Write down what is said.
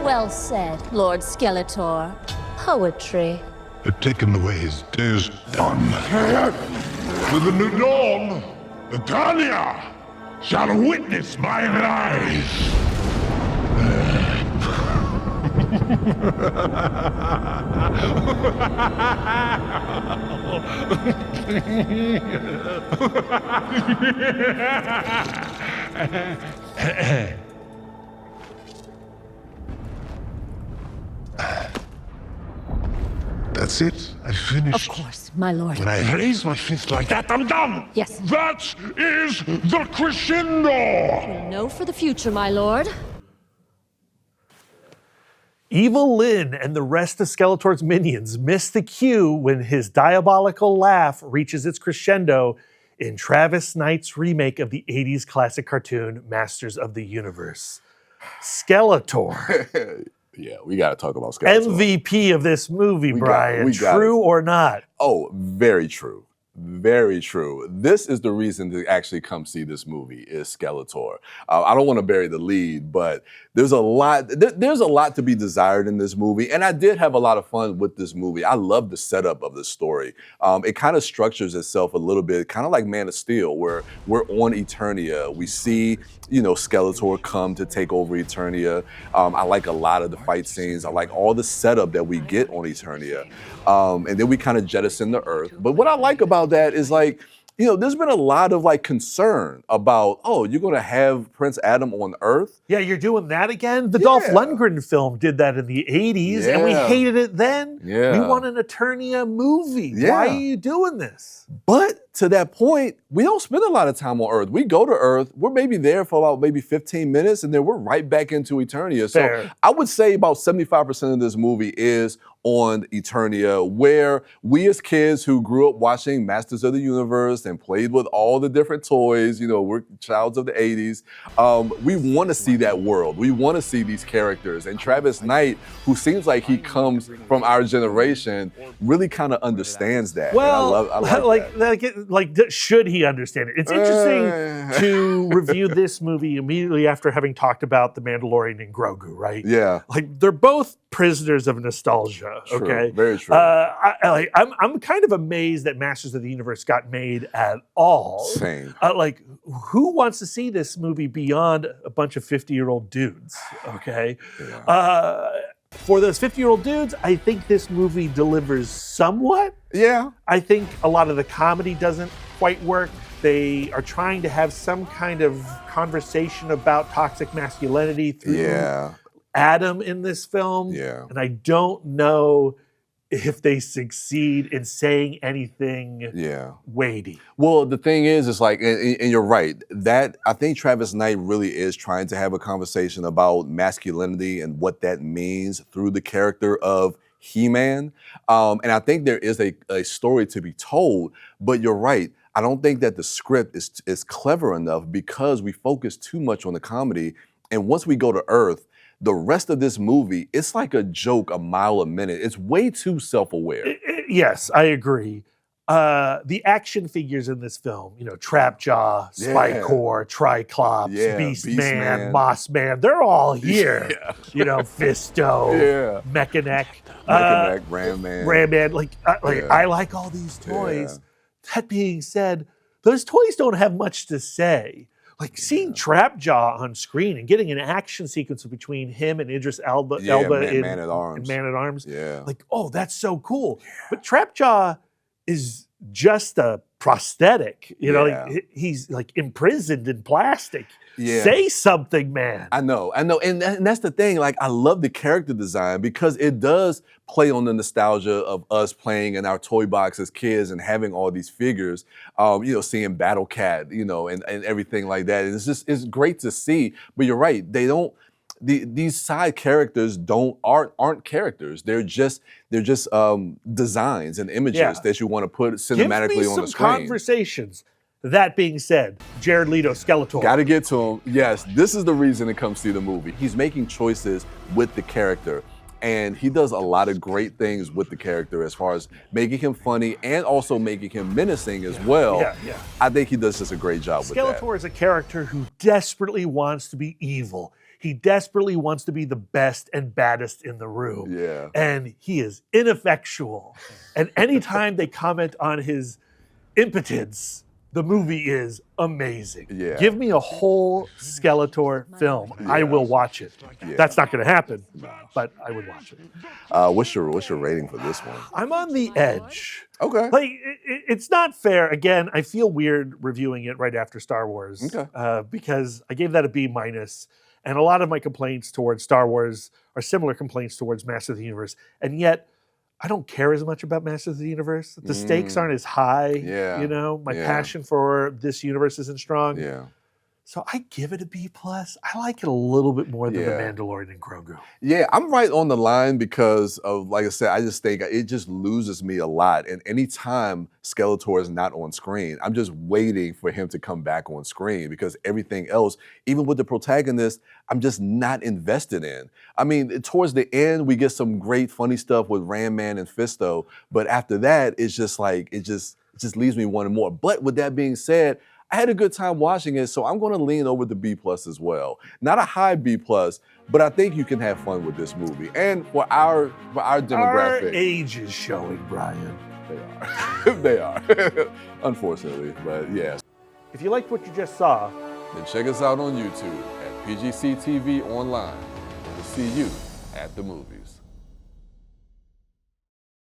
Well said, Lord Skeletor. Poetry. They've taken away his days done. With the new dawn, Eternia shall witness mine eyes. That's it. I finished. Of course, my lord. When I raise my fist like that, I'm done. Yes. That is the crescendo. No for the future, my lord. Evil Lyn and the rest of Skeletor's minions miss the cue when his diabolical laugh reaches its crescendo in Travis Knight's remake of the 80s classic cartoon Masters of the Universe. Skeletor. Yeah, we got to talk about Skeletor. MVP of this movie, Bryan. True or not? Oh, very true. Very true. This is the reason to actually come see this movie is Skeletor. I don't want to bury the lead, but there's a lot. There's a lot to be desired in this movie, and I did have a lot of fun with this movie. I love the setup of the story. It kind of structures itself a little bit, kind of like Man of Steel, where we're on Eternia. We see, Skeletor come to take over Eternia. I like a lot of the fight scenes. I like all the setup that we get on Eternia, and then we kind of jettison the Earth. But what I like about that is there's been a lot of concern about, you're going to have Prince Adam on Earth? Yeah, you're doing that again? The Dolph Lundgren film did that in the 80s, and we hated it then. Yeah. We want an Eternia movie. Yeah. Why are you doing this? But to that point, we don't spend a lot of time on Earth. We go to Earth, we're maybe there for about maybe 15 minutes, and then we're right back into Eternia. Fair. So I would say about 75% of this movie is on Eternia, where we as kids who grew up watching Masters of the Universe and played with all the different toys, we're childs of the 80s, we want to see that world. We want to see these characters. And Travis Knight, who seems like he comes from our generation, really kind of understands that. Well, I like that. Should he understand it? It's interesting to review this movie immediately after having talked about The Mandalorian and Grogu, right? Yeah. They're both prisoners of nostalgia, True, okay? very true. I'm kind of amazed that Masters of the Universe got made at all. Same. Who wants to see this movie beyond a bunch of 50-year-old dudes, okay? Yeah. For those 50-year-old dudes, I think this movie delivers somewhat. Yeah. I think a lot of the comedy doesn't quite work. They are trying to have some kind of conversation about toxic masculinity through Adam in this film. Yeah. And I don't know if they succeed in saying anything weighty. Well, the thing is, it's and you're right, that I think Travis Knight really is trying to have a conversation about masculinity and what that means through the character of He-Man. And I think there is a story to be told, but you're right. I don't think that the script is clever enough because we focus too much on the comedy. And once we go to Earth, the rest of this movie, it's like a joke a mile a minute. It's way too self-aware. Yes, I agree. The action figures in this film, Trapjaw, Spycore, Triclops, Beastman, Mossman, they're all here. Fisto, Mechaneck, Ram Man. I like all these toys. Yeah. That being said, those toys don't have much to say. Seeing Trapjaw on screen and getting an action sequence between him and Idris Elba in Man at Arms. Yeah. That's so cool. Yeah. But Trapjaw is just a prosthetic. He's imprisoned in plastic. Yeah. Say something, man. I know. And that's the thing. I love the character design because it does play on the nostalgia of us playing in our toy box as kids and having all these figures, seeing Battle Cat, and everything like that. And it's great to see. But you're right. They don't. These side characters aren't characters. They're just designs and images that you want to put cinematically on the screen. Conversations. That being said, Jared Leto, Skeletor. Got to get to him. Yes, this is the reason to come see the movie. He's making choices with the character, and he does a lot of great things with the character as far as making him funny and also making him menacing as well. I think he does just a great job with that. Skeletor is a character who desperately wants to be evil. He desperately wants to be the best and baddest in the room. Yeah. And he is ineffectual. And anytime they comment on his impotence, the movie is amazing. Yeah. Give me a whole Skeletor film. I will watch it. Yeah. That's not going to happen, but I would watch it. What's your rating for this one? I'm on the edge. Okay. Like, it's not fair. Again, I feel weird reviewing it right after Star Wars because I gave that a B minus, and a lot of my complaints towards Star Wars are similar complaints towards Master of the Universe, and yet I don't care as much about Master of the Universe. The stakes aren't as high. Yeah. You know, my passion for this universe isn't strong. Yeah. So I give it a B plus. I like it a little bit more than The Yeah. Mandalorian and Grogu. Yeah, I'm right on the line because of, like I said, I just think it just loses me a lot. And anytime Skeletor is not on screen, I'm just waiting for him to come back on screen because everything else, even with the protagonist, I'm just not invested in. I mean, towards the end, we get some great funny stuff with Ram Man and Fisto, but after that, it's just like, it just leaves me wanting more. But with that being said, I had a good time watching it, so I'm going to lean over the B plus as well. Not a high B plus, but I think you can have fun with this movie. And for our demographic, Our age is showing, Brian. they are, they are, unfortunately. But yeah. If you liked what you just saw, Then check us out on YouTube at PGC TV Online. We'll see you at the movie.